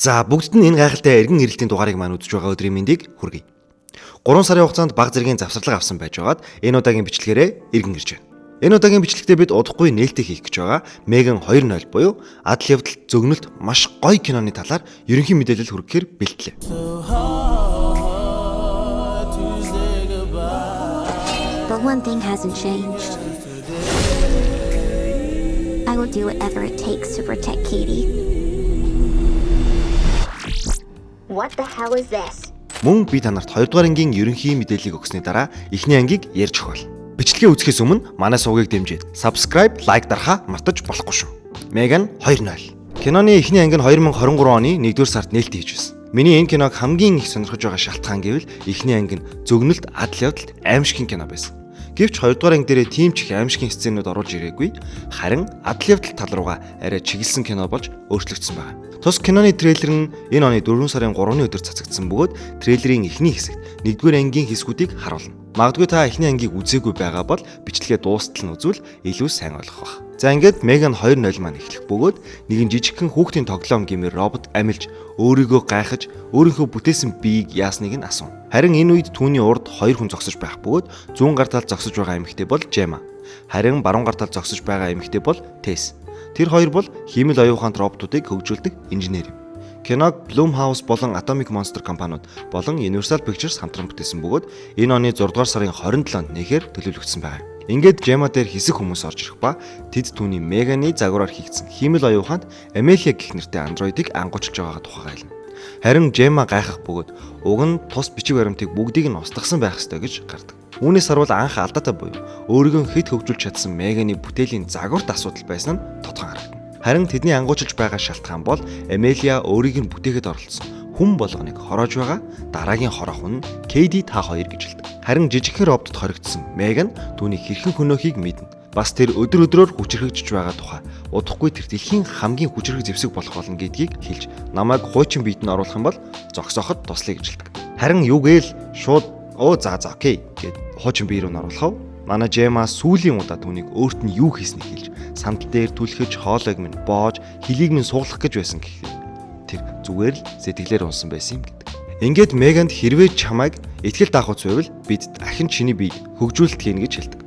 За бүгдд нь энэ гайхалтай эргэн ирэлтийн дугаарыг маань үзэж байгаа өдрийн мэндийг хүргэе. 3 сарын хугацаанд баг зэргийн завсарлага авсан байж байгаад энэ удаагийн бичлэгээрээ эргэн ирж байна. Энэ удаагийн бичлэгтээ бид удахгүй нээлттэй хийх гэж байгаа Меган 2.0 буюу адал явдал зөгнөлт маш гоё киноны талаар ерөнхий мэдээлэл хүргэхээр бэлтлээ. But one thing hasn't changed. I will do whatever it takes to protect Katie. What the hell is this? Мөн би танарт 2 дугаар ангийн ерөнхий мэдээллийг өгсөний дараа эхний ангийг ярьж өгөөл. Бичлэгээ үзэхээс өмнө манай сувгийг дэмжиж subscribe, like дарахаа мартаж болохгүй шүү. Меган 2.0. Киноны эхний анги нь 2023 оны 1-р сард нээлттэй хийж байсан. Миний энэ киног хамгийн их сонирхож байгаа шалтгаан гэвэл эхний анги нь зөгнөлт адал явдалт аимшигын кино байсан. Гэвч 2 дугаар анги дээрээ тийм ч их аимшигын сценүүд оруулж ирээгүй. Харин адал явдал тал руугаа арай чиглэсэн кино болж өөрчлөгдсөн байна. Тус киноны трейлер нь энэ оны 4 сарын 3-ны өдөр цацагдсан бөгөөд трейлерийн эхний хэсэгт 1-р ангийн хэсгүүдийг харуулна. Магадгүй та эхний ангийг үзээгүй байгаа бол бичлэгээ дуустал нь үзвэл илүү сайн ойлгох бах. За ингээд Меган 2.0 маань эхлэх бөгөөд нэгэн жижигхэн хүүхдийн тоглоом гэмээр робот амилж өөрийгөө гайхаж өөрийнхөө бүтээсэн биеийг яасныг нь асуув. Харин энэ үед түүний урд 2 хүн зогсож байх бөгөөд зүүн гар талд зогсож байгаа эмэгтэй бол Жема. Харин баруун гар талд зогсож байгаа эмэгтэй бол Тесс. Тэр хоёр бол хиймэл оюун ухаанд роботуудыг хөгжүүлдэг инженер юм. Киног Blumhouse болон Atomic Monster компаниуд болон Universal Pictures хамтран бүтээсэн бөгөөд энэ оны 6 дугаар сарын 27-нд нэхээр төлөвлөгдсөн байна. Ингээд Жема дээр хэсэг хүмүүс орж ирэх ба тэд түүний Меганы загвараар хийгдсэн хиймэл оюун ухаанд Amelia гэх нэртэй андроидыг ангуучилж байгаа тухайга хэлнэ. Харин Жема гайхах бөгөөд уг нь тус бичиг баримтыг бүгдийг нь устгасан байх ёстой гэж гардаг. Үүнээс харуул анх алдаатай буюу өөрийгөө хэд хөгжүүлж чадсан Меганы бүтээлийн загварт асуудал байсан нь тодхон харагдана. Харин тэдний ангуучилж байгаа шалтгаан бол Amelia өөрийг нь бүтээхэд оролцсон хүн болгоныг хороож байгаа дараагийн хороо хүн нь Katie та хоёр гэж хэлдэг. Харин жижигхэн роботод хоригдсон Меган түүний хэрхэн хөнөөхийг мэднэ. Бас тэр өдөр өдрөөр хүчрхэгжиж байгаа тухай удахгүй тэр дэлхийн хамгийн хүчрхэг зэвсэг болох болно гэдгийг хэлж намайг хуучин биед нь оруулах юм бол зогсооход туслая гэж хэлдэг. Харин юу гээл шууд за окей гэд хуучин бие рүү нь оруулахав. Манай Жема сүүлийн удаа түүнийг өөрт нь юу хийснийг хэлж сандал дээр түлхэж хоолойг минь боож хөлийг минь суулгах гэж байсан гэхээр тэр зүгээр л сэтгэлээр унсан байсан юм гэдэг. Ингээд Меганд хэрвээ чамайг итгэл даахуйц байвал бид дахин чиний биед хөгжүүлэлт хийнэ гэж хэлдэг.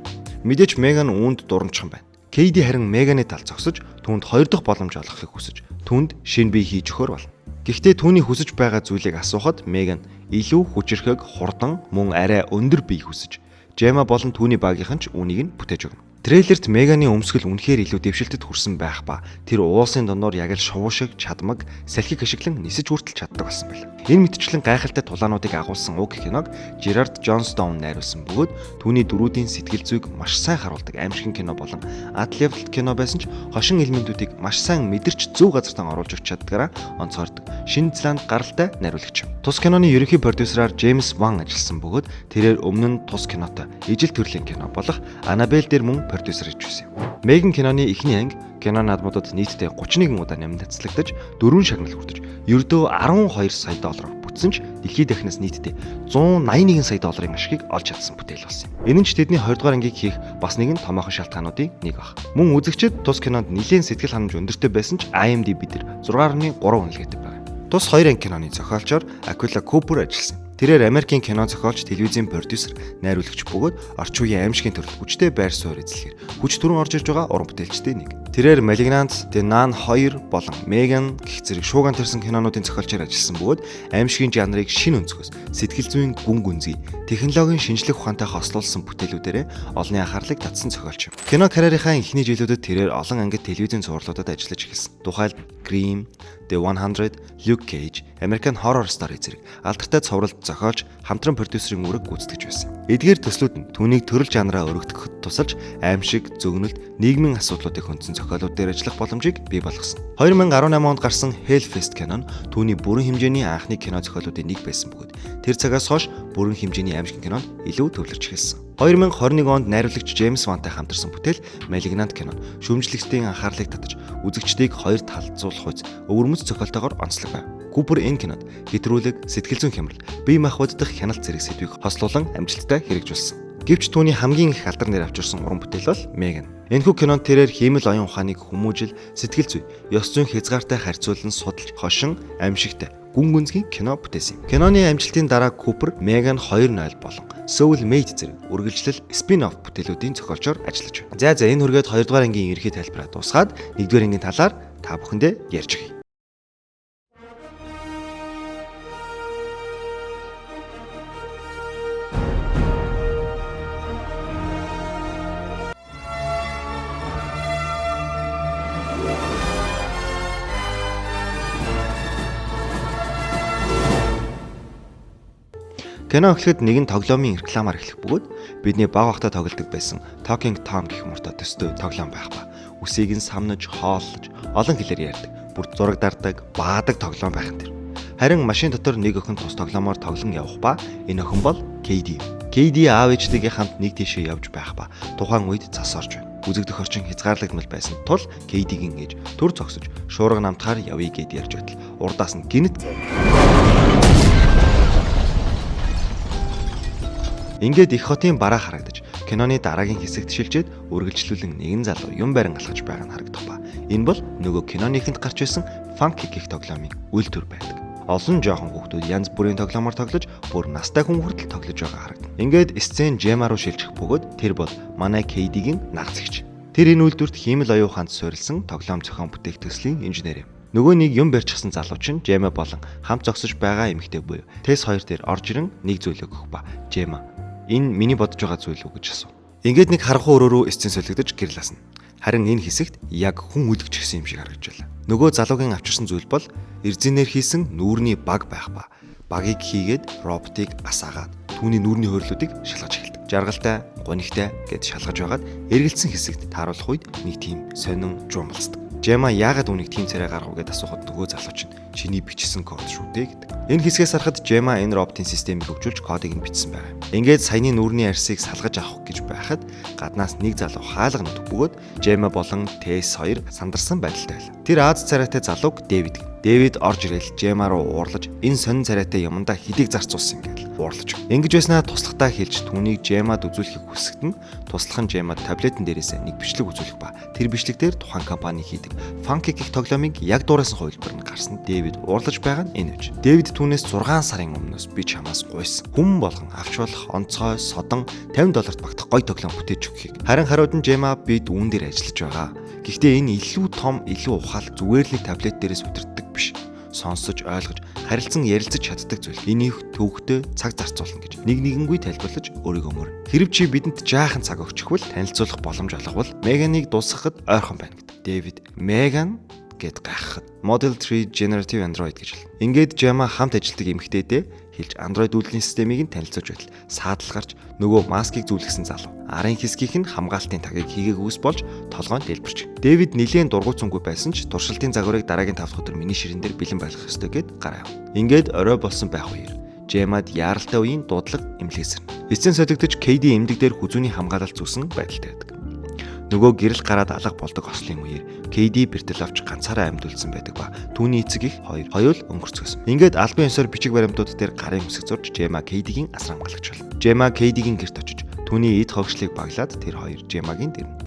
Мэдээж Меган үүнд дурамчхан байна. Кейди харин Меганы тал зогсож түүнд 2 дахь боломж олгохыг хүсэж түүнд шинэ бие хийж өгөхөр болно. Гэхдээ түүний хүсэж байгаа зүйлийг асуухад Меган илүү хүчрэхэг хурдан мөн арай өндөр бие хүсэж Жема болон түүний багийнхан ч үүнийг нь бүтээж өгнө. Трейлерт Меганы өмсгөл үнэхээр илүү дэвшилтэд хүрсэн байх ба тэр уулсын доноор яг л шувуу шиг чадмаг салхиг ашиглан нисэж хүртэл чаддаг болсон байна. Энэ мэтчлэн гайхалтай тулаануудыг агуулсан уг киног Gerard Johnstone найруулсан бөгөөд түүний дөрүүдийн сэтгэл зүйг маш сайн харуулдаг аимшигын кино болон адал явдалт кино байсан ч хошин элементүүдийг маш сайн мэдэрч зөв газартаа оруулж өгч чаддгаараа онцгойрдог шинэ Зеланд гаралтай найруулагч. Тус киноны ерөнхий продюсераар James Wan ажилласан бөгөөд тэрээр өмнө нь тус кинотой ижил төрлийн кино болох Annabelle дээр мөн продюсер хийж байсан юм. Меган киноны эхний анги кино наадмуудад нийтдээ 31 удаа нэмэгдэлцлэгдэж 4 шагнал хүртэж ердөө 12 сая доллараар бүтсэн ч дэлхийд дахнаас нийтдээ 181 сая долларын ашигыг олж чадсан бүтээл болсон юм. Энэ нь ч тэдний 2 дугаар ангийг хийх бас нэгэн томоохон шалтгаануудын нэг баг. Мөн үзэгчид тус кинонд нэлээд сэтгэл ханамж өндөртэй байсан ч IMDb дээр 6.3 үнэлгээтэй байна. Тус 2 анги киноны зохиолчоор Aquila Cooper ажилласан. Тэрээр Америкийн кино зохиолч, телевизийн продюсер, найруулагч бөгөөд орчин үеийн аимшигын төрөлд хүчтэй байр суурь эзлэхээр хүч түрэн орж ирж байгаа уран бүтээлчтэй нэг. Тэрээр Malignant, The Nun 2 болон Megan гэх зэрэг шууган төрсэн кинонуудын зохиолчоор ажилласан бөгөөд аимшигын жанрыг шинэ өнцгөөс сэтгэл зүйн гүн гүнзгий, технологийн шинжлэх ухаантай хослуулсан бүтээлүүдээр олонний анхаарлыг татсан зохиолч юм. Кино карьерийнхаа эхний жилүүдэд тэрээр олон ангид телевизийн зурлуудад ажиллаж эхэлсэн. Тухайлбал Grimm, The 100, Luke Cage, American Horror Story зэрэг алдартай цовралд зохиолж хамтран продюсерын үүрэг гүйцэтгэж байсан. Эдгээр төслүүд нь түүнийг төрөл жанраа өргөдөхөд тусалж аимшиг, зөгнөлт, нийгмийн асуудлуудыг хөндлөн зохиолууд дээр ажиллах боломжийг бий болгосон. 2018 онд гарсан Hellfest кино нь түүний бүрэн хэмжээний анхны кино зохиолуудын нэг байсан бөгөөд тэр цагаас хойш бүрэн хэмжээний аимшигын кинонд илүү төвлөрч эхэлсэн. 2021 онд найруулагч James Wan-тай хамтарсан бүтээл Malignant кино шүүмжлэгчдийн анхаарлыг татаж үзэгчдийг хоёр талцуулах үз өвөрмөц зохиолтойгоор онцлог байв. Cooper энэ кинод хэтрүүлэг, сэтгэл зүйн хямрал, бие махбод дахь хяналт зэрэг сэдвийг хослуулан амжилттай хэрэгжүүлсэн. Гэвч түүний хамгийн их алдар нэр авчирсан уран бүтээл бол Меган. Энэхүү кинонд тэрээр хиймэл оюун ухааныг хүмүүжил, сэтгэл зүй, ёс зүйн хязгаартай харьцуулан судалж, хошин, амьшигтай, гүн гүнзгий кино бүтээсэн юм. Киноны амжилтын дараа Купер Меган 2.0 болон Soulmate зэрэг үргэлжлэл спин-офф бүтээлүүдийн зохиолчоор ажиллаж байна. За энэ хүргээд 2 дугаар ангийн ерхий тайлбараа дуусгаад 1 дугаар ангийн талаар та бүхэндээ ярьж өгье. Кино эхлэхэд нэгэн тоглоомын рекламаар эхлэх бөгөөд бидний баг ахта тоглодог байсан Talking Tom гэх мөртөө төстэй тоглоом байх ба. Үсийг нь самнаж, хооллож, олон хэлээр ярьдаг, бүр зураг дардаг, баадаг тоглоом байх нь тэр. Харин машин дотор нэг охин тус тоглоомоор тоглон явах ба энэ охин бол KD. KD аав ээжтэйгээ хамт нэг тийшээ явж байх ба тухайн үед цас орж байна. Үзэгдэх орчин хязгаарлагдмал байсан тул KD-гийн ээж төр зогсож шуурга намтахаар явъя гэд ярьж байтал урдаас нь гинэт ингээд их хотын бараа харагдаж киноны дараагийн хэсэгт шилжээд үргэлжлүүлэн нэгэн залуу юм барин алхаж байгаа нь харагдах ба. Энэ бол нөгөө киноныхэнд гарч байсан Funky гэх тоглоомын үйл төр байдаг. Олон жоохон хүүхдүүд янз бүрийн тоглоомоор тоглож, бүр настай хүн хүртэл тоглож байгаа харагдана. Ингээд сцен Жема руу шилжих бөгөөд тэр бол манай KD-гийн нагцэгч. Тэр энэ үйлдвэрт хиймэл оюун ухаанд суурилсан тоглоом зохион бүтээх төслийн инженер юм. Нөгөө нэг юм барьчихсан залуу чинь Жема болон хамт зогсож байгаа эмэгтэй буюу Тэс хоёр дээр орж ирэн нэг зүйл өгөх ба. Жема энэ миний бодож байгаа зүйл үү гэж асуув. Ингээд нэг харанхуй өрөөрөө сцен солигдож гэрэл асна. Харин энэ хэсэгт яг хүн үлгчихсэн юм шиг харагдж байна. Нөгөө залуугийн авчирсан зүйл бол эрзэнээр хийсэн нүүрний баг байх ба. Багийг хийгээд роботыг асаагаад түүний нүүрний хөөрлүүдийг шалгаж эхэлдэг. Жаргалтай, гонигтай гэд шалгаж байгаад эргэлцсэн хэсэгт тааруулах үед нэг тийм сонин жуумалцдаг. Жема яагаад үнийг тийм царай гаргав гэд асуухад нөгөө залуу чинь чиний бичсэн код шүү дээ гэдэг. Энэ хэсгээс харахад Жема энэ роботын системийг хөгжүүлж кодыг нь бичсэн байна. Ингээд саяны нүүрний арсыг салгаж авах гэж байхад гаднаас нэг залуу хаалга нутг бөгөөд Жема болон Тэс 2 сандарсан байдалтай байлаа. Тэр Аз царайтай залууг Дэвид. Дэвид орж ирэл Жема руу уурлаж энэ сонин царайтай юмдаа хэдийг зарцуулсан гэж уурлаж. Ингэж байснаа туслахтаа хэлж түүнийг Жемад үзүүлэхийг хүсэхэд нь туслах нь Жемад таблетэн дээрээс нэг бичлэг үзүүлэх ба тэр бичлэг дээр тухайн компани хийдэг Funky гэх тоглоомыг яг дуурайсан хувилбар нь гарсан Дэвид уурлаж байгаа нь энэ үж. Дэвид түүнээс 6 сарын өмнөөс би чамаас гуйсан. Хүн болгон авч болох онцгой содон $50 багтах гоё тоглоом бүтээж өгөхийг. Харин хариуд нь Жема бид үүн дээр ажиллаж байгаа. Гэхдээ энэ илүү том, илүү ухаал зүгээр л таблет дээрээс үдирддэг биш. Сонсож, ойлгож, харилцан ярилцаж чаддаг зүйл. Энийг төвөгтэй цаг зарцуулна гэж нэг нэгэнгүй тайлбарлаж өөрийгөө мөр. Хэрв чи бидэнд жаахан цаг өгчихвөл танилцуулах боломж олговол Меганыг дуусгахад ойрхон байна гэдэг. Дэвид Меган гэд гайхахад Model 3 Generative Android гэж хэлнэ. Ингээд Жема хамт ажилладаг эмэгтэйдээ хэлж Android үйлдвэрлэлийн системийг нь танилцуулж байтал саадал гарч нөгөө маскыг зүйлгсэн залуу. Арын хэсгийнх нь хамгаалтын тагийг хийгээгүйс болж толгойн дэлбэрч. Дэвид нилээн дургуутсангүй байсан ч туршилтын загварыг дараагийн 5 дахь өдөр миний ширэн дээр бэлэн байлгах ёстой гэд гараа яв. Ингээд орой болсон байх үеэр Жемад яаралтай үеийн дуудлага эмнэлгээсэрнэ. Эцсийн солигдож KD эмдэг дээр хүзүүний хамгаалалт зүүсэн байдалтай байдаг. Нөгөө гэрэл гараад алга болдог ослын үеэр KD бэртэл авч ганцаараа амьд үлдсэн байдаг ба түүний эцэг их хоёул өнгөрцгөөсөн. Ингээд албан ёсоор бичиг баримтууд дээр гарын үсэг зурж Жема KD-гийн асар хамгаалагч болно. Жема KD-гийн гэрт очиж түүний эд хогшлыг баглаад тэр хоёр Жемагийн дэрнэ.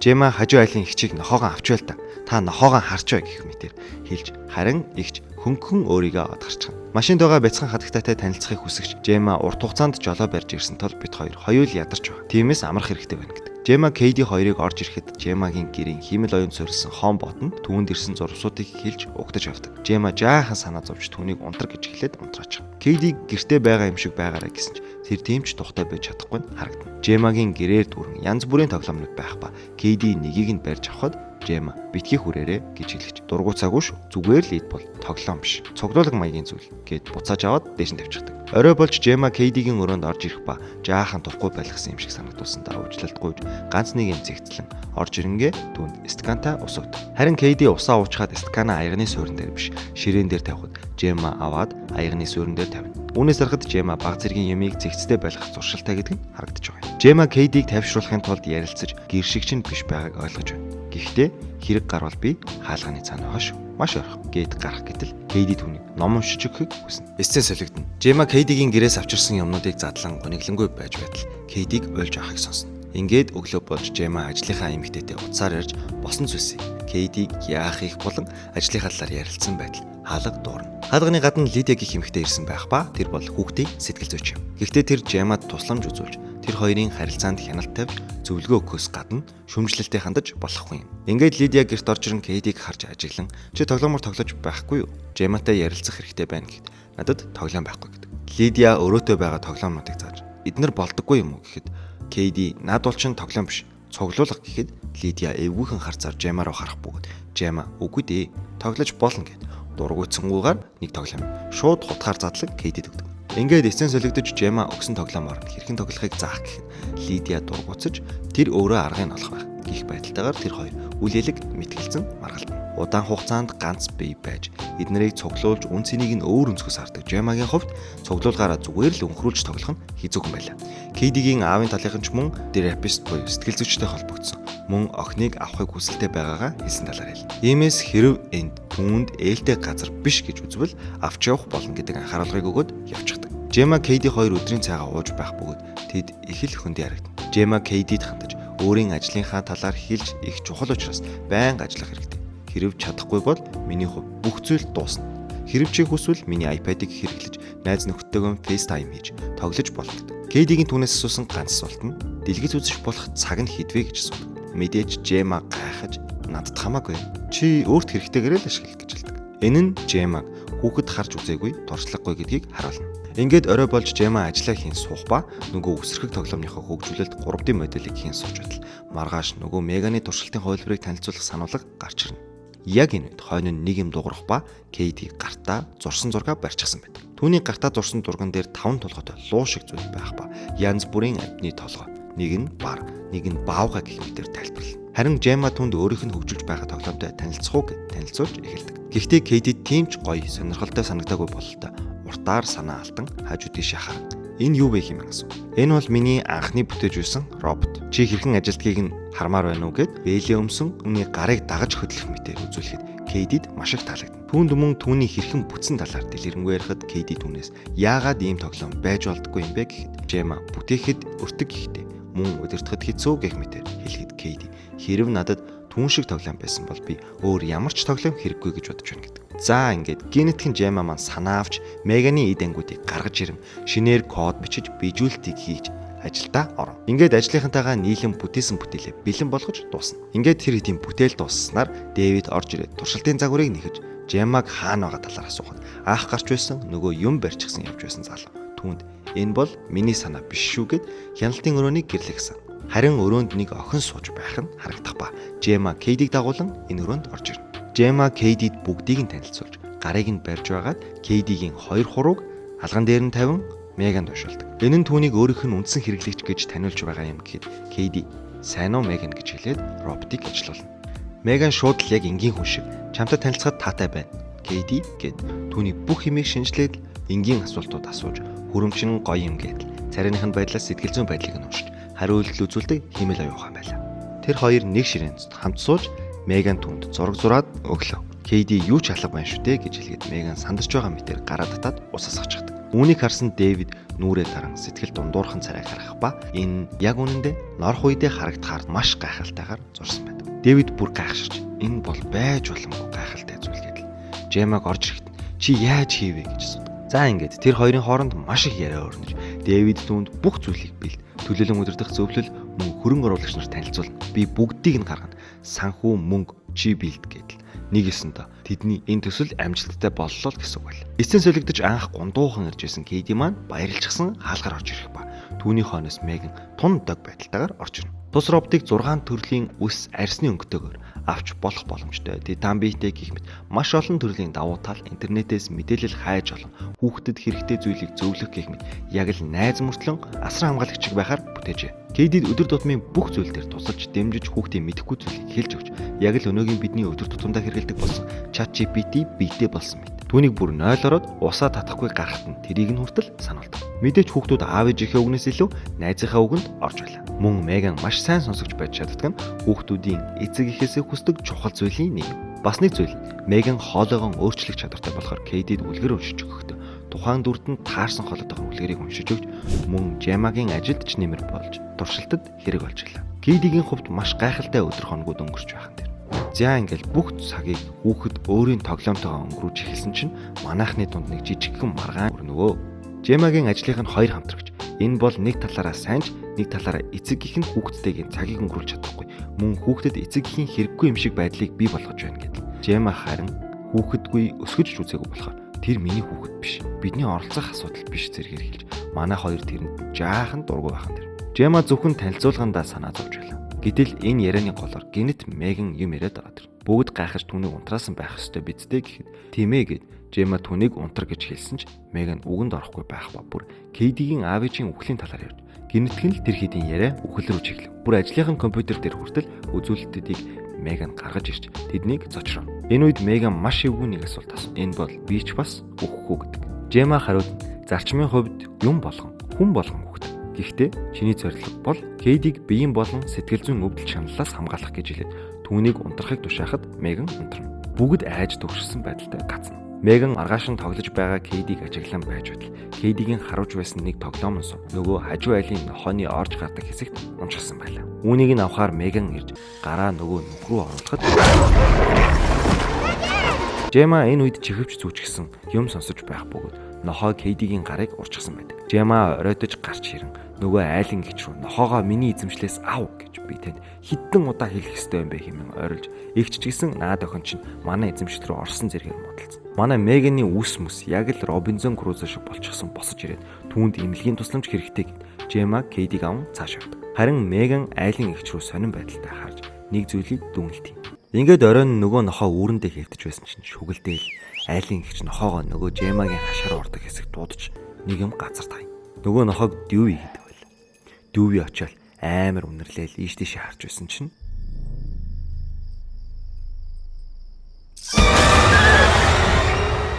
Жема хажуу айлын хичээг нохоогоо авч байл та нохоогоо харч бай гэх мэтэр хэлж харин игч хөнгөн өөрийгөө од гарчихна. Машинд байгаа бяцхан хатагтайтай танилцахыг хүсэгч Жема урт хугацаанд жолоо барьж ирсэн тул бид хоёр хоёул ядарч байгаа. Тиймээс амрах хэрэгтэй байна гэдэг. Жема KD хоёрыг орж ирэхэд Жемагийн гэрийн хиймэл оюун суурилсан хоон ботонд түүнд ирсэн зурвсуудыг хэлж угтаж авдаг. Жема жаахан санаа зовж түүнийг унтар гэж хэлээд унтраач. KD гэртээ байгаа юм шиг байгаарай гэсэн ч тэр тэмч тухтай байж чадахгүй нь харагдана. Жемагийн гэрээр дүүрэн янз бүрийн тоглоомнууд байх ба KD нэгийг нь барьж авахад Жема битгий хүрээрэ гэж хэлж дургуцаагүй шүү. Зүгээр л ид бол тоглоом биш. Цогцолог маягийн зүйл гэд буцааж аваад дээш нь тавьчихдаг. Орой болж Жема KD-гийн өрөөнд орж ирэх ба жаахан тухгүй байлгсан юм шиг санагдуулсан даа уучлалтгүйж ганц нэг юм зэгтлэн орж ирэнгээ түүнд стакантай ус өгдөг. Харин KD усаа уучгаад стакана аягны суурин дээр биш ширээн дээр тавихад Жема аваад аягны суурин дээр тавина. Үүнээс харахад Жема баг зэргийн ямиг зэгцтэй байлгах зуршилтай гэдэг нь харагдаж байгаа юм. Жема KD-г тавьшруулахын тулд ярилцаж гэр шиг чинь биш байгааг ойлгож байна. Гэхдээ хэрэг гарвал би хаалганы цаана байгаа шүү. Маш ойрхон гээд гарах гэтэл Кейди түүнийг ном уншиж өгөхийг хүснэ. Сцен солигдно. Жема Кейдигийн гэрээс авчирсан юмнуудыг задлан гониглонгүй байж байтал Кейдиг уйлж авахыг сонсно. Ингээд өглөө болж Жема ажлынхаа эмэгтэйтэй утсаар ярьж босон зүйлсийг Кейдиг яах их болон ажлынхаа талаар ярилцсан байтал хаалга дуурна. Хаалганы гадна Лидия гэх эмэгтэй ирсэн байх ба тэр бол хүүхдийг сэтгэл зүйч юм. Гэхдээ тэр Жемад тусламж үзүүлж тэр хоёрын харилцаанд хяналт тавьж зөвлөгөө өгөхөөс гадна шүмжлэлтэй хандаж болохгүй юм. Ингээд Лидия гэрт орж ирэн Кейдиг харж ажиглан чи тоглоомор тоглож байхгүй юу? Жематай ярилцах хэрэгтэй байна гэхэд надад тоглоом байхгүй гэдэг. Лидия өрөөтөө байгаа тоглоомнуудыг зааж эднэр болдоггүй юм уу гэхэд Кейди над бол чин тоглоом биш цуглуулга гэхэд Лидия эвгүйхэн харцаар Жема руу харах бөгөөд Жема үгүй дээ тоглож болно гэд дургуйцсангуугаар нэг тоглоом шууд хутгаар задлаг Кейдид өгдөг. Ингээд эцэн солигдож Жема өгсөн тоглоомоор хэрхэн тоглохыг заах гэхэд Лидия дургуйцаж тэр өөрөө аргыг олох байх. Гих байдалтайгаар тэр хоёр үл элэг мэтгэлцэн маргалдана. Удаан хугацаанд ганц бие байж эднэрийг цуглуулж үн цэнийг нь өөр өнцгөөс хардаг Жемагийн хувьд цуглуулгаараа зүгээр л өнхрүүлж тоглох нь хэцүүхэн байлаа. Кейдигийн аавын талынхан ч мөн терапист буюу сэтгэл зүйчтэй холбогдсон. Мөн охиныг авахыг хүсэлтэй байгаагаа хэлсэн талаар хэл. Иймээс хэрв энд түүнд ээлтэй газар биш гэж үзвэл авч явах болно гэдэг анхааруулгыг өгөөд явчихдаг. Жема Кейди 2 өдрийн цайгаа ууж байх бөгөөд тэд их л хөндий харагдана. Жема Кейдид хандаж өөрийн ажлынхаа талаар хэлж их чухал учраас байнга ажиллах хэрэгтэй. Хэрв чадахгүй бол миний хувь бүх зүйл дуусна. Хэрв чи хүсвэл миний iPad-ыг хэрэглэж найз нөхдөдөө FaceTime хийж тоглож болно. Кейдигийн түүнээс асуусан ганц асуулт нь дэлгэц үзэж болох цаг нь хэдвэ гэж асуудаг. Мэдээж Жема гайхаж надад хамаагүй. Чи өөрт хэрэгтэйгээр л ашиглах гэж хэлдэг. Энэ нь Жемаг хүүхэд харж үзээгүй, туршлагагүй гэдгийг харуулна. Ингээд орой болж Жема ажиллаа хийн суух ба нөгөө үсрэг тоглоомныхоо хөгжүүлэлт 3D моделийг хийн сууж байтал маргааш нөгөө Меганы туршилтын хувилбарыг танилцуулах сануулга гарч ирнэ. Яг энэ үед хойно нэг юм дуурах ба Кейди гартаа зурсан зураг барьчихсан байдаг. Түүний гартаа зурсан зурган дээр 5 толгойтой луу шиг зүйл байх ба янз бүрийн амьтны толгой. Нэг нь бар, нэг нь баавга гэх мэтээр тайлбарлана. Харин Жема түнд өөрийнх нь хөгжүүлж байгаа тоглоомтой танилцах уу гэж танилцуулж эхэлдэг. Гэхдээ Кейди тийм ч гоё сонирхолтой санагдаагүй бололтой уртаар санаа алтан хажуу тийшээ харан энэ юу вэ хэмээн асуув. Энэ бол миний анхны бүтээж байсан робот. Чи хэрхэн ажилтгийг нь хармаар байна уу гэд бэлээ өмсөн үүний гарыг дагаж хөдлөх мэтээр үзүүлэхэд Кейдид маш их таалагдана. Түүнд мөн түүний хэрхэн бүтсэн талаар дэлгэрэнгүй ярихад Кейди түүнээс яагаад ийм тоглоом байж болдоггүй юм бэ гэхэд Жема бүтээхэд өртөг ихтэй мөн удирдахад хэцүү гэх мэтээр хэлэхэд Кейди хэрв надад түүн шиг тоглоом байсан бол би өөр ямар ч тоглоом хэрэггүй гэж бодож байна гэдэг. За ингээд генетикийн Жема маань санаа авч Меганы эд ангуудыг гаргаж ирэм шинээр код бичиж bijүүлэлтийг хийж ажилдаа орно. Ингээд ажлынхантайгаа нийлэн бүтээсэн бүтээлээ бэлэн болгож дуусна. Ингээд тэр хэдийн бүтээл дусснаар Дэвид орж ирээд туршилтын загварыг нэхэж Жемаг хаана байгаа талаар асуухад аах гарч байсан нөгөө юм барьчихсан явж байсан залуу. Түүнд энэ бол миний санаа биш шүү гэд хяналтын өрөөнийг гэрлэгсэн. Харин өрөөнд нэг охин сууж байх нь харагдах ба Жема Кейдиг дагуулan энэ өрөөнд орж ирнэ. Жема Кейдид бүгдийг нь танилцуулж гарыг нь барьж байгаад Кейдигийн 2 хурууг алган дээр нь тавин Меганд уушилдаг. Энэ нь түүнийг өөрийнх нь үндсэн хэрэглэгч гэж таниулж байгаа юм гэхэд Кейди сайн уу Меган гэж хэлээд роботыг ажилуулна. Меган шууд л яг энгийн хүн шиг чамтай танилцахад таатай байна. Кейди гэд түүний бүх юмыг шинжлээд энгийн асуултууд асууж хөрөмчин гоё юм гэдэл царайныхын байдлаас сэтгэл зүйн байдлыг нь уншиж хариулт үзүүлдэг хэмээл оюухан байлаа. Тэр хоёр нэг ширээнд хамт сууж Меган түнд зураг зураад өглөө. Кейди юу ч алга байна шүү дээ гэж хэлгээд Меган сандарч байгаа мэтээр гараа татаад усаас гачдаг. Үүнийг харсан Дэвид нүрээ даран сэтгэл дундуурхан царайг харах ба энэ яг үнэндээ норх үедээ харагдахаар маш гайхалтайгаар зурсан байдаг. Дэвид бүр гайхширч энэ бол байж боломгүй гайхалтай зүйл гэдэл Жемаг орж ирэхэд чи яаж хийвэ гэж асуудаг. За ингээд тэр хоёрын хооронд маш их яриа өрнөж Дэвид түүнд бүх зүйлийг бэлд. Төлөөлөн удирдах зөвлөл мөн хөрөнгө оруулагч нарт танилцуулна. Би бүгдийг нь гаргана. Санхүү мөнгө чи бэлд гэдэл. Нэг ёсонтой тэдний энэ төсөл амжилттай боллоо гэсэн үг байл. Эцсийн солигдож анх гундуухан иржсэн Кейди маань баярлжсан хаалгаар орж ирэх ба түүний хойноос Меган тун дог байдалтайгаар орж ирнэ. Тус роботыг 6 төрлийн үс арьсны өнгөтэйгээр авч болох боломжтой. Титан биетэй гэх мэт маш олон төрлийн давуу тал интернетээс мэдээлэл хайж олон хүүхдэд хэрэгтэй зүйлийг зөвлөх гэх мэт яг л найз мөртлөн асар хамгаалагчиг байхаар бүтээжээ. Кейдид өдөр тутмын бүх зүйл дээр тусалж дэмжиж хүүхдийн мэдэхгүй зүйлийг хэлж өгч яг л өнөөгийн бидний өдөр тутамдаа хэрэглэдэг болсон ChatGPT биетэй болсон мэт. Түүнийг бүр 0 ороод усаа татахгүй гарахт нь тэрийг нь хүртэл сануулдаг. Мэдээч хүүхдүүд аав ээжийнхээ үгнээс илүү найзынхаа үгэнд орж байлаа. Мөн Меган маш сайн сонсогч байж чаддаг нь хүүхдүүдийн эцэг эхээсээ хүсдэг чухал зүйлийн нэг. Бас нэг зүйл нь Меган хоолойгоо өөрчлөх чадвартай болохоор Кейдид үлгэр уншиж өгөхдөө тухайн дүрд нь таарсан хоолойгоо үлгэрийг уншиж өгч мөн Жемагийн ажилд ч нэмэр болж туршилтад хэрэг болж гэлээ. Кейдигийн хувьд маш гайхалтай өдөр хоногуд өнгөрч байхан тэр. За ингээл бүх цагийг хүүхэд өөрийн тоглоомтойгоо өнгөрүүлж эхэлсэн чинь манайхны дунд нэг жижигхэн маргаан өрнөвөө. Жемагийн ажлынх нь хоёр хамтрагч. Энэ бол нэг талаараа сайнч, нэг талаараа эцэг гэх нь хүүхдтэйгийн цагийг өнгөрүүлж чадахгүй. Мөн хүүхдэд эцэг гэхийн хэрэггүй юм шиг байдлыг бий болгож байна гэдэг. Жема харин хүүхэдгүй өсгөж үзээгүй болохоор тэр миний хүүхэд биш. Бидний оролцох асуудал биш зэрэгээр хэлж манай хоёр тэрэнд жаахан дургу байхан тэр. Жема зөвхөн танилцуулгандаа санаа зовж байлаа. Гэтэл энэ ярианы голоор гинэт Меган юм яриад байгаа тэр. Бүгд гайхаж түүнийг унтраасан байх ёстой бидтэй гэхэд тийм ээ гэд Жема түүнийг унтар гэж хэлсэн ч Меган үгэнд орохгүй байх ба бүр Кейдигийн аав ээжийн үхлийн талаар ярьж гинэтгэн л тэр хэдийн яриа үхэл рүү чиглэв. Бүр ажлынхан компьютер дээр хүртэл үзүүлэлтүүдийг Меган гаргаж ирж тэднийг зочроо. Энэ үед Меган маш эвгүй нэг асуулт асуув. Энэ бол би ч бас үхэхгүй гэдэг. Жема хариуд зарчмын хувьд юм болгон хүн болгон үхдэг. Гэхдээ чиний зорилго бол Кейдиг биеийн болон сэтгэл зүйн өвдөл шаналлаас хамгаалах гэж хэлээд түүнийг унтрахыг тушаахад Меган унтрна. Бүгд айж төгссөн байдалтай гацна. Меган маргааш нь тоглож байгаа Кейдиг ажиглан байж байтал Кейдигийн харуулж байсан нэг тоглоом нь нөгөө хажуу айлын нохооны орж гардаг хэсэгт уншилсан байлаа. Үүнийг нь авахаар Меган ирж гараа нөгөө нүх рүү оруулахад Жема энэ үед чихвч зүүчгсэн юм сонсож байх бөгөөд нохоо Кейдигийн гарыг урчсан байдаг. Жема оройтож гарч ирэн нөгөө айлын гिच рүү нохоогоо миний эзэмшлээс ав гэж би танд хитэн удаа хэлэх ёстой юм бэ хэмээн ойрлж эгч ч гэсэн наад охин чинь манай эзэмшил рүү орсон зэргээр модалцсан. Манай Меганы үс мэс яг л Робинзон Крузо шиг болчихсон босож ирээд түүнд имлэгийн тусламж хэрэгтэй гэд Жема Кейдиг аван цааш явдаг. Харин Меган айлын эгч рүү сонирн байдалтай харж нэг зүйлийг дүгнэлт. Ингээд оройн нөгөө нохоо үүрэндээ хэвтэж байсан чинь шүгэлдээл айлын эгч нохоогоо нөгөө Жемагийн хашаар ордог хэсэг дуудаж нэг юм газар тань. Нөгөө нохоог Дьюи гэдэг байл. Дьюи очиод амар үнэрлээл ийш тийш харж байсан чинь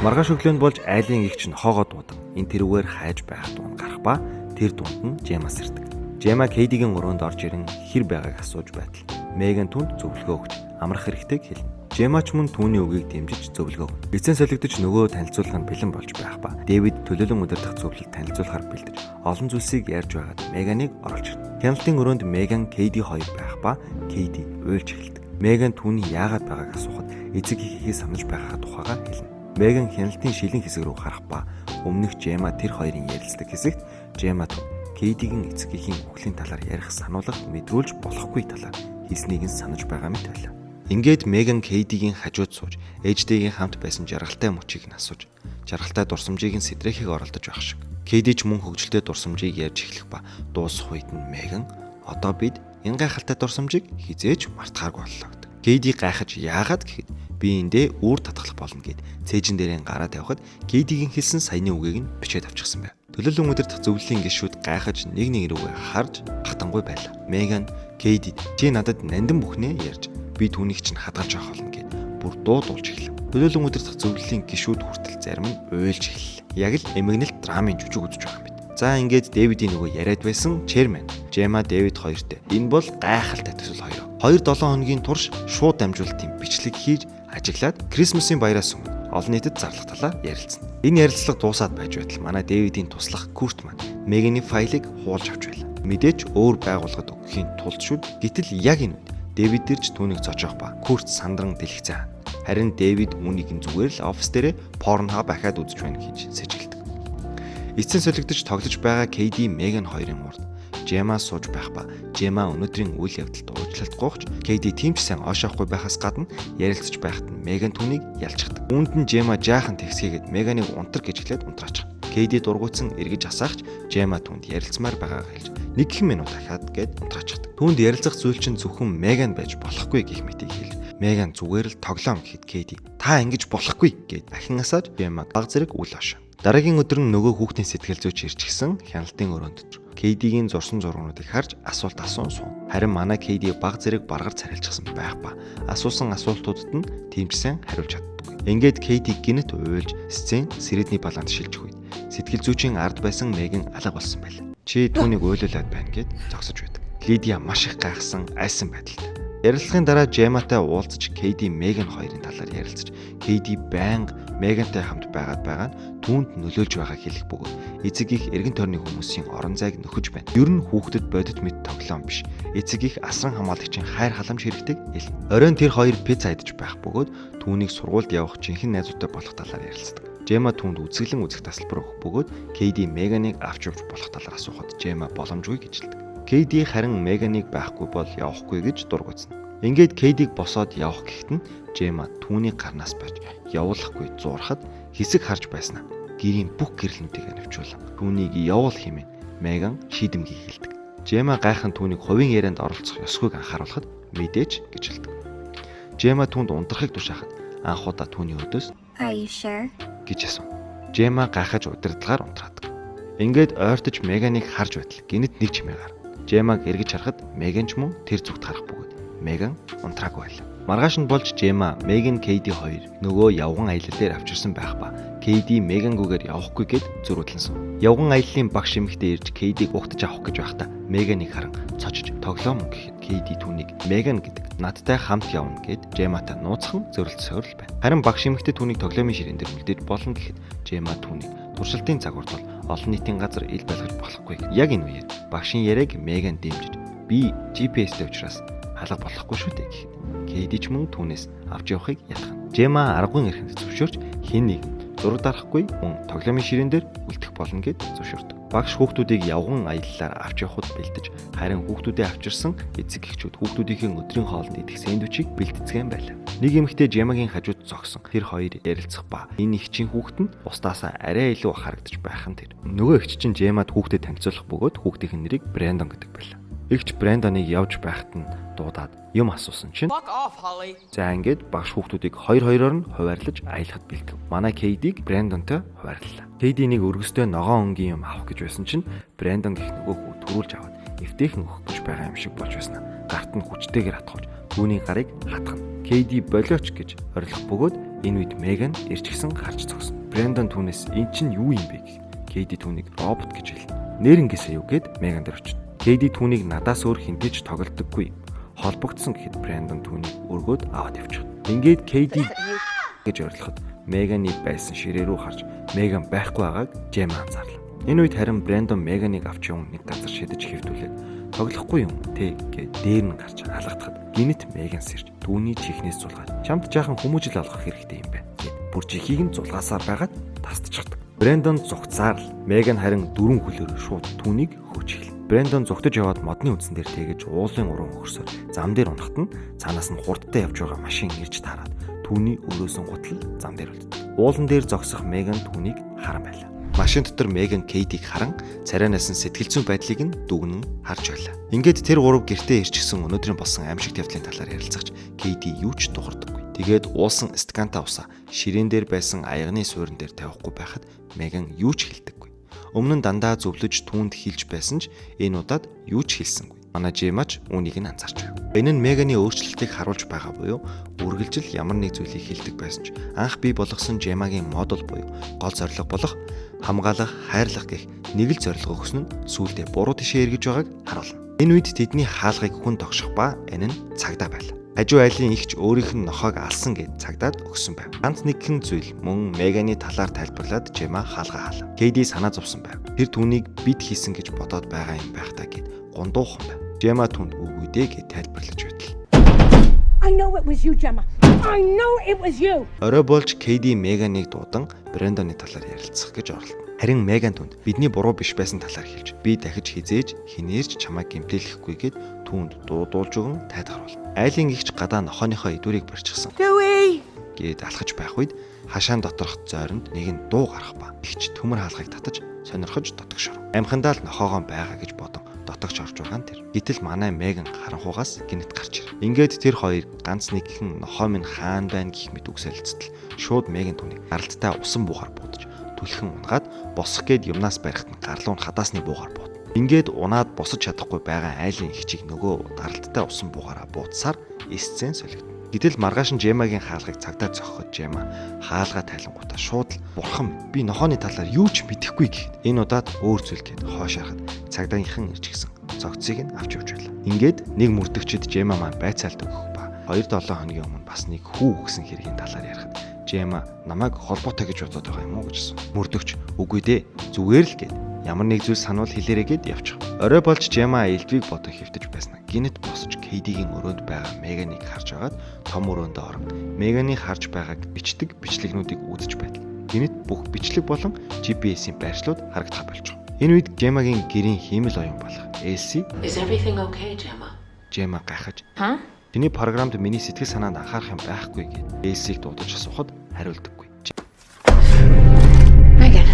маргааш өглөөнд болж айлын эгч нохоогоо дуудан энэ тэрүүгээр хайж байх дунд гарах ба тэр дунд нь Жемас ирдэг. Жема Кейдигийн өрөөнд орж ирэн хэр байгааг асууж байтал Меган түнд зөвлөгөө өгч амрах хэрэгтэйг хэлнэ. Жема ч мөн түүний үгийг дэмжиж зөвлөгөө өгнө. Эцэн солигдож нөгөө танилцуулга нь бэлэн болж байх ба Дэвид төлөөлөн удирдах зөвлөлд танилцуулахар бэлдэж олон зүйлсийг ярьж байгаад Меганыг оруулж ирнэ. Хяналтын өрөөнд Меган Кейди хоёр байх ба Кейди уйлж эхэлдэг. Меган түүний яагаад байгааг асуухад эцэг эхийнхээ санаж байгаа тухайгаа хэлнэ. Меган хяналтын шилэн хэсэг рүү харах ба өмнөх Жема тэр хоёрын ярилцдаг хэсэгт Жема Кейдигийн эцэг эхийн үхлийн талаар ярих сануулгад мэдрүүлж болохгүй талаар хэлснийг нь санаж байгаа мэт байлаа. Ингээд Меган Кейдигийн хажууд сууж ээжтэйгийн хамт байсан жаргалтай мөчийг нь асууж жаргалтай дурсамжийг нь сэтрэхийг оролдож байх шиг. Кейди ч мөн хөгжилтэй дурсамжийг ярьж эхлэх ба дуусах үед нь Меган одоо бид энэ гайхалтай дурсамжийг хизээж мартахааргүй боллоо гэдэг. Кейди гайхаж яагаад гэхэд би эндээ үүр татгалах болно гэд цээжин дээрээ гараа тавихад Кейдигийн хэлсэн саяны үгийг нь бичээд авчихсан байв. Төлөөлөн удирдах зөвлөлийн гишүүд гайхаж нэг рүүгээ харж хатангуй байлаа. Меган Кейди чи надад нандин бүхнээ ярьж би түүнийг чинь хадгалж авах болно гэд бүр дуудулж эхлэв. Төлөөлөн удирдах зөвлөлийн гишүүд хүртэл зарим нь уйлж эхэллээ. Яг л эмгэнэлт драмын жүжиг үзэж байгаа юм байна. За ингээд Дэвидийн нөгөө яриад байсан Чермен Жема Дэвид хоёртой. Энэ бол гайхалтай төсөл хоёр. 2-7 хоногийн турш шууд дамжуулалтын бичлэг хийж ажиглаад Крисмсийн баяраас өмнө олон нийтэд зарлах талаар ярилцсан. Энэ ярилцлага дуусаад байж байтал манай Дэвидийн туслах Курт маань Меганы файлыг хуулж авч байлаа. Мэдээч өөр байгууллагад өгөхийн тулд шүд гэтэл яг энэ үед Дэвид дэрж түүнийг зочоох ба Курт сандран дэлгэцэн. Харин Дэвид үүнийг нь зүгээр л офис дээрээ Pornhub ахаад үзэж байна гэж сэжгэлдэг. Эцсийн солигдож тоглож байгаа Кейди Меган хоёрын урд Жема сууж байх ба Жема өнөөдрийн үйл явдалд уучлалтгүйч Кейди тийм ч сайн оошоохгүй байхаас гадна ярилцаж байхад нь Меган түүнийг ялчдаг. Үүнд нь Жема жаахан тэгсгээгээд Меганыг унтар гэж хэлээд унтраачих. Кейди дургуутсан эргэж асаагч Жема түүнд ярилцмаар байгаагаа хэлж нэг их минут дахиад гээд унтраачихдаг. Түүнд ярилцах зүйл чинь зөвхөн Меган байж болохгүй гэх мэтийг хэлж Меган зүгээр л тоглоом гэхэд Кейди та ингэж болохгүй гэд дахин асааж Жемаг баг зэрэг үл ошоо. Дараагийн өдөр нь нөгөө хүүхдийн сэтгэл зүйч ирчихсэн хяналтын өрөөнд Кейдигийн зурсан зургуудыг харж асуулт асуун суун. Харин манай Кейди баг зэрэг баргаар царилчихсан байх ба асуусан асуултуудад нь тийм ч сайн хариулж чаддаггүй. Ингээд Кейди гинэт уйлж сцен Сэрэдний баланд шилжих үед сэтгэл зүйчийн ард байсан Меган алга болсон байл. Чи түүнийг уйлуулад байна гэд зогсож байдаг. Лидия маш их гайхсан, айсан байдалтай. Ярилцлагын дараа Жематай уулзаж Кейди Меган хоёрын талаар ярилцаж Кейди байнга Мегантай хамт байгаа нь түүнд нөлөөлж байгааг хэлэх бөгөөд эцэг их эргэн тойрны хүмүүсийн орон зайг нөхөж байна. Ер нь хүүхдэд бодит мэд тоглоом биш. Эцэг их асран хамгаалагчийн хайр халамж хэрэгтэйг хэлнэ. Оройн тэр хоёр пицца идэж байх бөгөөд түүнийг сургуульд явах жинхэнэ найзуутай болох талаар ярилцдаг. Жема түүнд үзэсгэлэн үзэх тасалбар өгөх бөгөөд Кейди Меганыг авч явж болох талаар асуухад Жема боломжгүй гэж хэлдэг. Кейди харин Меганыг байхгүй бол явахгүй гэж дургуцна. Ингээд Кейдиг босоод явах гэхэд нь Жема түүний гарнаас барьж явуулахгүй зуурахад хэсэг харж байснаа гэрийн бүх гэрлэнүүдийг анивчуулан түүнийг явуул хэмээн Меган шийдэмгий хэлдэг. Жема гайхан түүнийг хувийн ярианд оролцох ёсгүйг анхааруулахад мэдээч гэж хэлдэг. Жема түүнд унтрахыг тушаахад анх удаа түүний өдөөс Are you sure? гэж асуув. Жема гайхаж удирдлагаар унтраадаг. Ингээд ойртож Меганыг харж байтал гинэт нэг чимээ гар. Жемаг эргэж харахад Меган ч мөн тэр зүгт харах бөгөөд Меган унтраагүй байлаа. Маргааш нь болж Жема, Меган, Кейди хоёр нөгөө явган аялал дээр авчирсан байх ба Кейди Мегангүйгээр явахгүй гэд зөрүүдлэнсэн. Явган аяллаа багш эмэгтэй ирж Кейдиг угтаж авах гэж байхдаа Меганыг харан цочж тоглоом гэхэд Кейди түүнийг Меган гэдэг надтай хамт явна гэд Жематай нууцхан зөрөлдсөөр л байна. Харин багш эмэгтэй түүнийг тоглоомын ширээн дээр үлдээж болно гэхэд Жема түүнийг туршилтын цагуурт бол олон нийтийн газар ил байлгаж болохгүй. Яг энэ үеэр багшийн яриаг Меган дэмжиж би GPS-тэй учраас алга болохгүй шүү дээ гэхэд Кейди ч мөн түүнээс авч явахыг ятгах. Жема аргагүй эрхэнд зөвшөөрч хэн нэг зураг дарахгүй мөн тоглоомын ширээн дээр үлдэх болно гэд зөвшөөрдөг. Багш хүүхдүүдийг явган аяллаар авч явахд бэлдэж харин хүүхдүүдээ авчирсан эцэг эхчүүд хүүхдүүдийн өдрийн хоолнд идэх сэндвичийг бэлтгэцгэн байлаа. Нэг эмэгтэй Жемагийн хажууд зогсон. Тэр хоёр ярилцах ба энэ ихчийн хүүхэд нь бусдаасаа арай илүү харагдаж байх нь тэр. Нөгөө ихч чинь Жемад хүүхдэд танилцуулах бөгөөд хүүхдийн нэрийг Брэндон гэдэг байлаа. Игч Брэндоныг явж байхад нь дуудаад юм асуусан чинь за ингээд багш хүүхдүүдийг хоёр-хоёроор нь хуваарлаж аялахад бэлдэв. Манай Кейдиг Брэндонтой хуваарлаа. Кейди нэг өргөстэй ногоон өнгийн юм авах гэж байсан чинь Брэндон гэх нөгөө хүү төрүүлж аваад эвтэйхэн өгөх гэж байгаа юм шиг болж байснаа. Гарт нь хүчтэйгээр хатгаж түүний гарыг хатгана. Кейди болооч гэж орилох бөгөөд энэ үед Меган ирчихсэн гарч зогсно. Брэндон түүнээс эн чинь юу юм бэ гэх. Кейди түүнийг робот гэж хэлнэ. Нэрнгээсээ юу гэд Меган дээр очив. Кейди түүнийг надаас өөр хинтэж тоглодоггүй. Холбогдсон гэхэд Брэндон түүнийг өргөөд аваад явчих. Ингээд Кейди гэж орилоход Меганы байсан ширээ рүү харж Меган байхгүй байгааг Жема анзаарлаа. Энэ үед харин Брэндон Меганыг авч явсан нэг газар шидэж хэвдүүлээд тоглохгүй юм те гэж дээр нь гарч алгадахад гинэт Меган сэрж түүний чихнээс зулгаад чамд жаахан хүмүүжил олгох хэрэгтэй юм байна гэд бүр чихийг нь зулгаасаар байгаад тасдчихдаг. Брэндон зүгтсаар л Меган харин дөрвөн хөлөөр шууд түүнийг хөөж эхэлнэ. Брэндон зүгтэж яваад модны үндсэн дээр тэгэж уулын уран өгсөөр зам дээр унахад нь цаанаас нь хурдтай явж байгаа машин ирж таарад түүний өрөөсөн гутал зам дээр үлддэг. Уулан дээр зогсох Меган түүнийг харан байлаа. Машин дотор Меган Кейдиг харан царайнаас нь сэтгэл зүйн байдлыг нь дүгнэн харж байлаа. Ингээд тэр гурав гэртээ ирчихсэн өнөөдрийн болсон аимшиг явдлын талаар ярилцагч Кейди юу ч тухардаггүй. Тэгээд уулсан стаканта усаа ширээн дээр байсан аягны суурин дээр тавихгүй байхад Меган юу ч хэлдэггүй. Өмнө нь дандаа зөвлөж түүнд хэлж байсан ч энэ удаад юу ч хэлсэнгүй. Манай Жемач үүнийг нь анзаарч байв. Энэ нь Меганы өөрчлөлтийг харуулж байгаа буюу үргэлжил ямар нэг зүйлийг хэлдэг байсан ч анх бий болгосон Жемагийн модуль буюу гол зорилго болох хамгаалах, хайрлах гэх нэг л зорилго өгсөн нь сүүлдээ буруу тишээ эргэж байгааг харуулна. Энэ үед тэдний хаалгыг хүн тогших ба энэ нь цагдаа байлаа. Хажуу айлын ихч өөрийнх нь нохоог алсан гэд цагдаад өгсөн байв. Ганц нэгэн зүйл мөн Меганы талаар тайлбарлаад Жема хаалгаа хаалаа. Кейди санаа зовсон байв. Тэр түүнийг бид хийсэн гэж бодоод байгаа юм байх та гэд гундуухан байв. Жема түнд үгүй дээ гэд тайлбарлаж байтал. I know it was you, Gemma. I know it was you. Орой болж Кейди Меганыг дуудан Брэндоны талаар ярилцах гэж оролдоно. Харин Меган түнд бидний буруу биш байсан талаар хэлж би дахиж хизээж хинээрч чамайг гэмтэлэхгүй гэд түүнд дуудуулж өгөн тайлгаруулна. Айлын игч гадаа нохооныхоо идүүрийг барьчихсан. Гэд алхаж байх үед хашаан доторх зойронд нэгэн дуу гарах ба игч төмөр хаалгыг татаж сонирхож дотогшор. Амхандаа л нохоогоо байгаа гэж бодон дотогч орж байгаа нь тэр. Гэтэл манай Меган харанхуугаас гинэт гарч ир. Ингээд тэр хоёр ганц нэгэн нохоо минь хаан байна гэх мэт үгсэлцтэл шууд Меган түүнийг гаралттай усан буугаар буудаж түлхэн унгаад босох гээд юмнаас барихт нь гарлуун хадаасны буугаар бууд. Ингээд унаад босож чадахгүй байгаа айлын ихчийг нөгөө гаралттай усан буугаараа буудсаар сцен солигдно. Гэтэл маргааш нь Жемагийн хаалгыг цагдаа зохиход Жема хаалгаа тайлангуудаа шууд л бурхан би нохооны талаар юу ч мэдэхгүй гэхэд энэ удаад өөр зүйл гээд хоош харахад цагдаагийнхан ирж гисэн цогцыг нь авч явж байлаа. Ингээд нэг мөрдөгчд Жема маань байцаалт өгөх ба 2-7 хоногийн өмнө бас нэг хүү өгсөн хэргийн талаар ярихад Жема намайг холбоотой гэж бодоод байгаа юм уу гэж асуув. Мөрдөгч үгүй дээ зүгээр л гээд ямар нэг зүйл сануул хэлээрэй гэд явчих. Орой болж Жема элдвийг бодох хэвтэж байснаа. Гинэт босч Кейдигийн өрөөнд байгаа Меганыг харж агаад том өрөөндөө орон Меганы харж байгааг бичдэг бичлэгнүүдийг үзэж байтал. Гинэт бүх бичлэг болон GPS-ийн байршлууд харагдах болж байгаа. Энэ үед Жемагийн гэрийн хиймэл оюун болох Элси Is everything okay, Gemma? Жема гайхаж Huh? "Тэний програмд миний сэтгэл санаанд анхаарах юм байхгүй" гэд Элсиг дуудаж асуухад хариулдаггүй. Megan.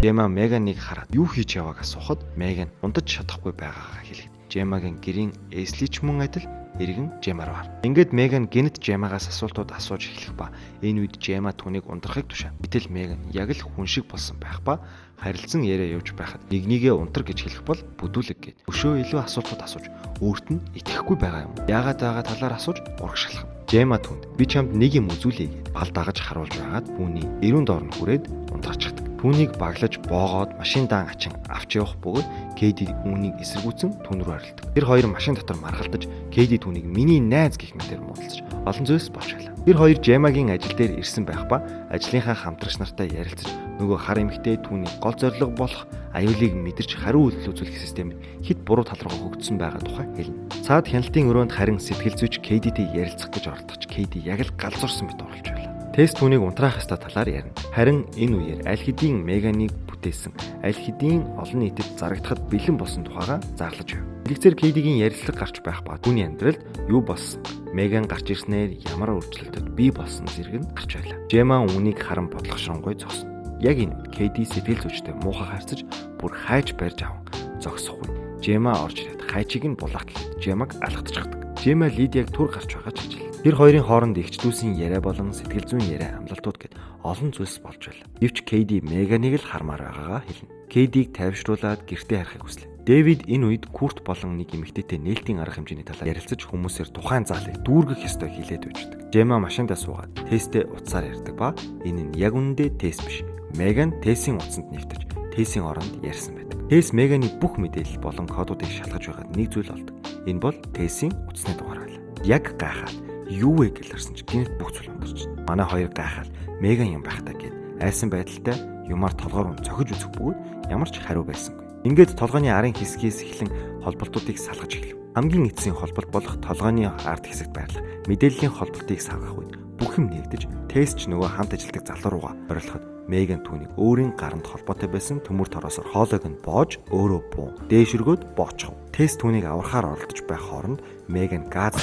Жема Меганыг хараад юу хийж явааг асуухад Меган унтаж чадахгүй байгаагаа хэлэхэд Жемагийн гэрийн Элси ч мөн адил эргэн Жема руу хар. Ингээд Меган гинт Жемагаас асуултууд асууж эхлэх ба энэ үед Жема түүнийг унтрахыг тушаа. Гэтэл Меган яг л хүн шиг болсон байх ба харилцан яриа явж байхад нэгнийгээ унтар гэж хэлэх бол бүдүүлэг гээд өшөө илүү асуултууд асууж өөрт нь итгэхгүй байгаа юм. Яагаад байгаа талаар асууж урагшаалах. Жема түнд би чамд нэг юм үзүүлээ гэд бал дагаж харуулж байгаад түүний эрүүн доор нь хүрээд унтраачихдаг. Түүнийг баглаж боогоод машин даан ачин авч явах бөгөөд Кейди үүнийг эсэргүүцэн түн рүү орилдог. Тэр хоёр машин дотор маргалдаж Кейди түүнийг миний найз гэх мэтээр муудалж олон зүйлс болж байлаа. Тэр хоёр Жемагийн ажил дээр ирсэн байх ба ажлынхаа хамтрагч нартай ярилцаж нөгөө хар эмэгтэй түүний гол зорилго болох аюулыг мэдэрч хариу үйлдэл үзүүлэх системд хэд буруу тал руу хөгжсөн байгаа тухай хэлнэ. Цаад хяналтын өрөөнд харин сэтгэл зүйч Кейдитэй ярилцах гэж оролдож Кейди яг л галзуурсан мэт оруулж байлаа. Тест түүнийг унтраах ёстой талаар ярина. Харин энэ үеэр аль хэдийн Меганыг бүтээсэн, аль хэдийн олон нийтэд зарагдахад бэлэн болсон тухайга зарлаж байв. Тэгцэр Кейдигийн ярилцлага гарч байх ба түүний амьдралд юу болсон, Меган гарч ирснээр ямар өөрчлөлтөд бий болсон зэрэг нь гарч байлаа. Жема үүнийг харан бодлогошронгой зогсно. Яг энэ Кейди сэтгэл зүйчтэй муухай харьцаж бүр хайж барьж аван зогсохгүй. Жема орж ирээд хайчийг нь булаах гэхэд Жемаг алхатчихдаг. Жема Лидияг түр гарч байгаа ч ажил. Тэр хоёрын хооронд ихчлүүсийн яриа болон сэтгэл зүйн яриа амлалтууд гэд олон зүйлс болж байлаа. Гэвч Кейди Меганыг л хармаар байгаагаа хэлнэ. Кейдийг тайвшруулад гэртээ харахыг хүслээ. Дэвид энэ үед Курт болон нэг эмэгтэйтэй нээлтийн арга хэмжээний талаар ярилцаж хүмүүсээр тухайн заалыг дүүргэх ёстой хэлээд байждаг. Жема машиндаа суугаад тестээ утсаар ярьдаг ба энэ нь яг үнэндээ тест биш. Меган тестийн утсанд нэвтэж тестийн оронд ярьсан байдаг. Тест Меганы бүх мэдээлэл болон кодуудыг шалгаж байгаад нэг зүйл олдог. Энэ бол тестийн утасны дугаар байлаа. Яг гайхаад юу вэ гэж харсан чи гинт бүх зүйл унтарч. Манай хоёр гайхаад Меган юм байх та гэд айсан байдалтай юмар толгоор нь цохиж үзэх бөгөөд ямар ч хариу байсангүй. Ингээд толгойн арын хэсгээс эхлэн холболтуудыг салгаж эхлэв. Хамгийн эцсийн холболт болох толгойн ард хэсэгт байрлах мэдээллийн холболтыг салгах үед бүх юм нэгдэж тест ч нөгөө хамт ажилладаг залуу руугаа орилоход Меган түүнийг өөрийн гаранд холбоотой байсан төмөр тороосоор хоолойг нь боож өөрөө буу дээш өргөөд боочихв. Тест түүнийг аврахаар оролдож байх хооронд Меган газ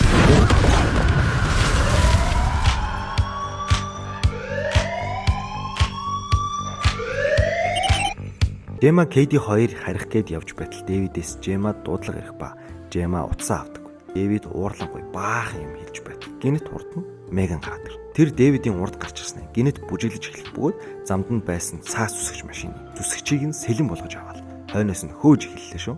Жема Кейди хоёр харих гээд явж байтал Дэвидээс Жема дуудлага ирэх ба Жема утсаа авдаг. Дэвид уурлангүй баахан юм хэлж байтал гинэт урд нь Меган гараад ир. Тэр Дэвидийн урд гарч ирснээр гинэт бүжиглэж эхлэх бөгөөд замд нь байсан цаас зүсгэж машины зүсгчийг нь сэлэн болгож аваад хойноос нь хөөж эхэллээ шүү.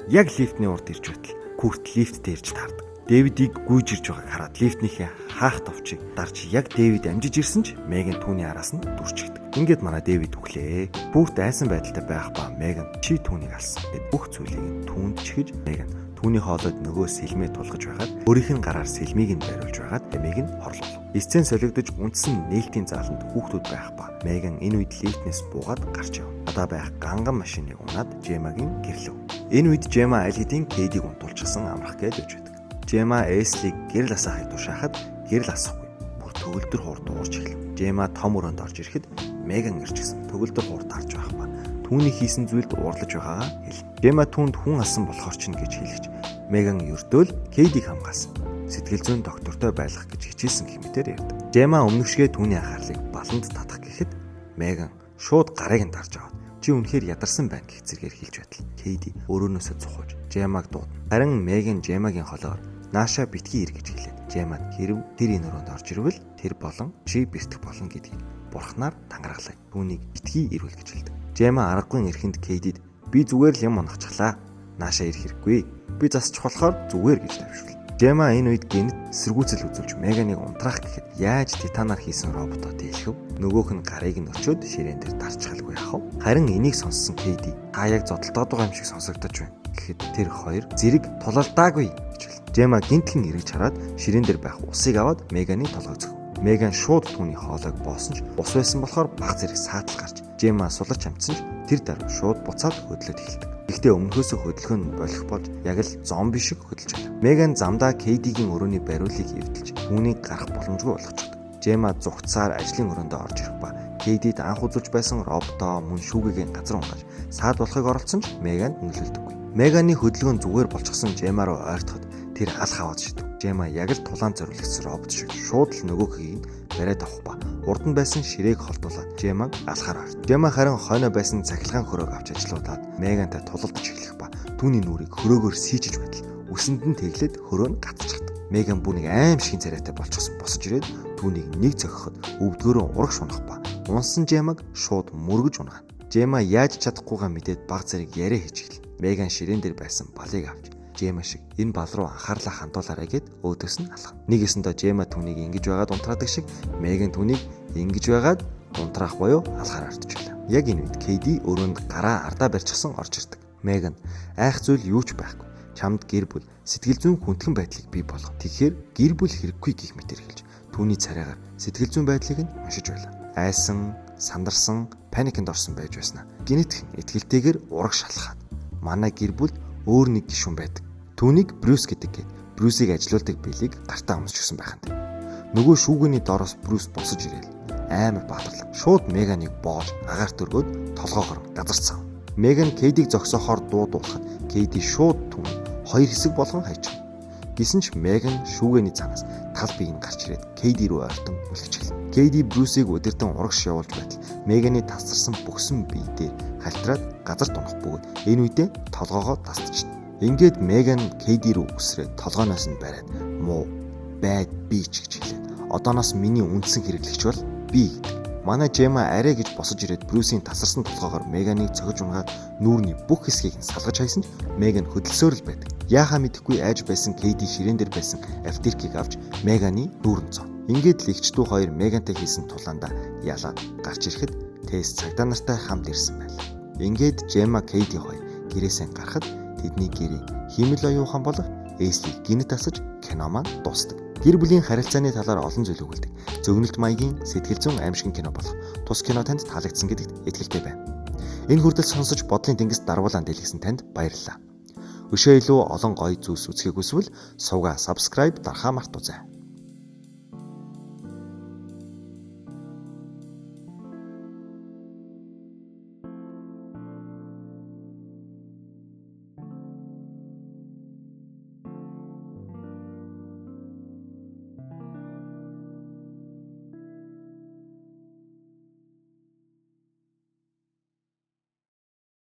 Яг лифтний урд ирж байтал Курт лифттэй ирж таардаг. Дэвидийг гүйж ирж байгааг хараад лифтнийхээ хаах товчийг дарж яг Дэвид амжиж ирсэн ч Меган түүний араас нь дүрчигдэг. Ингээд манай Дэвид өглөө. Бүрт айсан байдалтай байх ба Меган чи түүнийг алсан гэд бүх зүйлийг түүнд чихэж Меган түүний хоолойд нөгөө сэлмээ тулгаж байгаад өөрийнх нь гараар сэлмийг нь бариулж байгаад Меган хорлолов. Сцен солигдож үндсэн нээлтийн зааланд хүүхдүүд байх ба Меган энэ үед лифтнээс буугаад гарч яв. Надаа байх ганган машиныг унаад Жемагийн гэрлэв. Энэ үед Жема аль хэдийн Кейдийг унтуулчихсан амрах гэж өгч байдаг. Жема Эслиг гэрэл асаа хайдуушаахад гэрэл асахгүй. Бүр төгөлдөр хурд уурч эхлэв. Жема том өрөөнд орж ирэхэд Меган ирчихсэн. Төгөлдөр хурд харж байх ба түүний хийсэн зүйлд уурлаж байгаагаа хэл. Жема түүнд хүн алсан болохоор ч гэж хэлж Меган ердөөл Кейдийг хамгаалсан. Сэтгэл зүйн доктортой байлгах гэж хичээсэн гэх мэтээр ярьдаг. Жема өмнөшгээ түүний анхаарлыг баланд татах гэхэд Меган шууд гарыг нь тарж аваад чи үнэхээр ядарсан байна гэх зэргээр хэлж байтал Кейди өрөөнөөсөө цухаж Жемаг дуудана. Харин Меган Жемагийн холоор нааша битгий ир гэж хэлээд Жемад хэрв тэр энэ өрөөнд орж ирвэл тэр болон чи бэртэх болно гэдгийг бурхнаар тангаргалаа. Түүнийг битгий ирвэл гэж хэлдэг. Жема аргагүй эрхэнд Кейдид би зүгээр л юм унахчихлаа. Нааша ирэх хэрэггүй. Би засчих болохоор зүгээр гэж тавьшвал. Жема энэ үед гинт эсэргүүцэл үзүүлж Меганыг унтраах гэхэд яаж титанаар хийсэн роботоо дийлхэв. Нөгөөх нь гарыг нь өчөөд ширээн дээр дарчхалгүй яхав. Харин энийг сонссон Кейди та яг зодтолтоод байгаа юм шиг сонсогдож байна. Гэхэд тэр хоёр зэрэг тулалдаагүй гэж хэлнэ. Жема гинтхэн эргэж хараад ширээн дээр байх усыг аваад Меганы толгойг зөхөв. Меган шууд түүний хоолойг боосон ч ус байсан болохоор баг зэрэг саатал гарч Жема сулж амтсан ч тэр даруй шууд буцаад хөдлөд эхэлдэг. Гэхдээ өмнөхөөсөө хөдөлгөөн нь болох болж яг л зомби шиг хөдөлж байлаа. Меган замдаа Кейдигийн өрөөний бариулыг эвдэлж түүнийг гарах боломжгүй болгочихдог. Жема зүгтсаар ажлын өрөөндөө орж ирэх ба Кейдид анх үзүүлж байсан роботоо мөн шүүгээгийн газар унгаж саад болохыг оролцсон ч Меган үнэлэлдэггүй. Меганы хөдөлгөөн зүгээр болчихсон Жема руу ойртоход тэр алх аваад шидэв. Жема яг л тулаан зориулагдсан робот шиг шууд л нөгөөхийг бариад авах ба урд нь байсан ширээг холдуулаад Жемаг алхаар ойрт. Жема харин хойноо байсан цахилгаан хөрөөг авч ажилуулад Мегантай тулалдаж эхлэх ба түүний нүрийг хөрөөгөөр сийжиж байтал үсэнд нь тэглээд хөрөө нь гатчихдаг. Меган бүнийг аим шигэн царайтай болчихсон босож ирээд түүнийг нэг зохиход өвдгөөрөө урагш унах ба унсан Жемаг шууд мөргөж унгана. Жема яаж чадахгүйгаа мэдээд баг зэрэг яриа хийж эхэлнэ. Меган ширээн дээр байсан балыг авч Жема шиг энэ бал руу анхаарлаа хандуулаарай гэд өөдөөс нь алхав. Нэгэсэндээ Жема түүнийг ингэж байгаад унтраадаг шиг Меган түүнийг ингэж байгаад унтраах буюу алхаар ортж байлаа. Яг энэ үед Кейди өрөөнд гараа ардаа барьчихсан орж ирдэг. Меган айх зүйл юу ч байхгүй. Чамд гэр бүл сэтгэл зүйн хүндхэн байдлыг бий болгох. Тэгэхээр гэр бүл хэрэггүй гих мэтэр хэлж түүний царайгаар сэтгэл зүйн байдлыг нь уншиж байлаа. Айсан, сандарсан, паникнд орсон байж байснаа. Гинэтхэн итгэлтэйгээр ураг шалхаад манай гэр бүл өөр нэг гишүүн байдаг. Түүнийг Брюс гэдэг. Брюсийг ажилуулдаг билийг гартаа өмсчихсэн байханд. Нөгөө шүүгээний доороос Брюс босож ирээл амар баатарлаг. Шууд Меганыг боож агаарт өргөөд толгоогоор газарцсан. Меган Кейдийг зогсоохоор дуудуулахад Кейди шууд түүнийг хоёр хэсэг болгон хайчих. Гэсэн ч Меган шүүгээний цанаас тал биеийг гарч ирээд Кейди рүү ойртон үлгэж эхэлнэ. Кейди Брюсийг өдөртөн урагш явуулж байтал Меганы тасарсан бүхсэн бие дээр халтраад газар тунах бөгөөд энэ үедээ толгоогоо тасчихна. Ингээд Меган Кейди рүү үсрээд толгооноос нь бариад муу байд бич гэж хэлээд одооноос миний үндсэн хэрэглэгч бол би гэдэг. Манай Жема арай гэж босож ирээд Брюсийн тасарсан толгоогоор Меганыг цогж унгаад нүүрний бүх хэсгийг нь салгаж хайсан ч Меган хөдөлсөөр л байдаг. Яахаа мэдэхгүй айж байсан Кейди ширээн дээр байсан авторкийг авч Меганы нүүрэн цоо. Ингээд л эгч дүү хоёр Мегантай хийсэн тулаандаа ялаад гарч ирэхэд Тэс цагдаа нартай хамт ирсэн байлаа. Ингээд Жема Кейди хоёр гэрээсээ гарахад тэдний гэрээ химэл оюухан болох Эслийг гинэт асаж кино маань дуусдаг. Гэр бүлийн харилцааны талаар олон зүйл өгүүлдэг. Зөгнөлт маягийн сэтгэл зүйн аимшигын кино болох тус кино танд таалагдсан гэдэгт итгэлтэй байна. Энэ хүртэл сонсож бодлын тэнгис дарвуулан дэлгэсэн танд баярлалаа. Өшөө илүү олон гоё зүйлс үзхийг хүсвэл сувга subscribe дарахаа мартаоцай.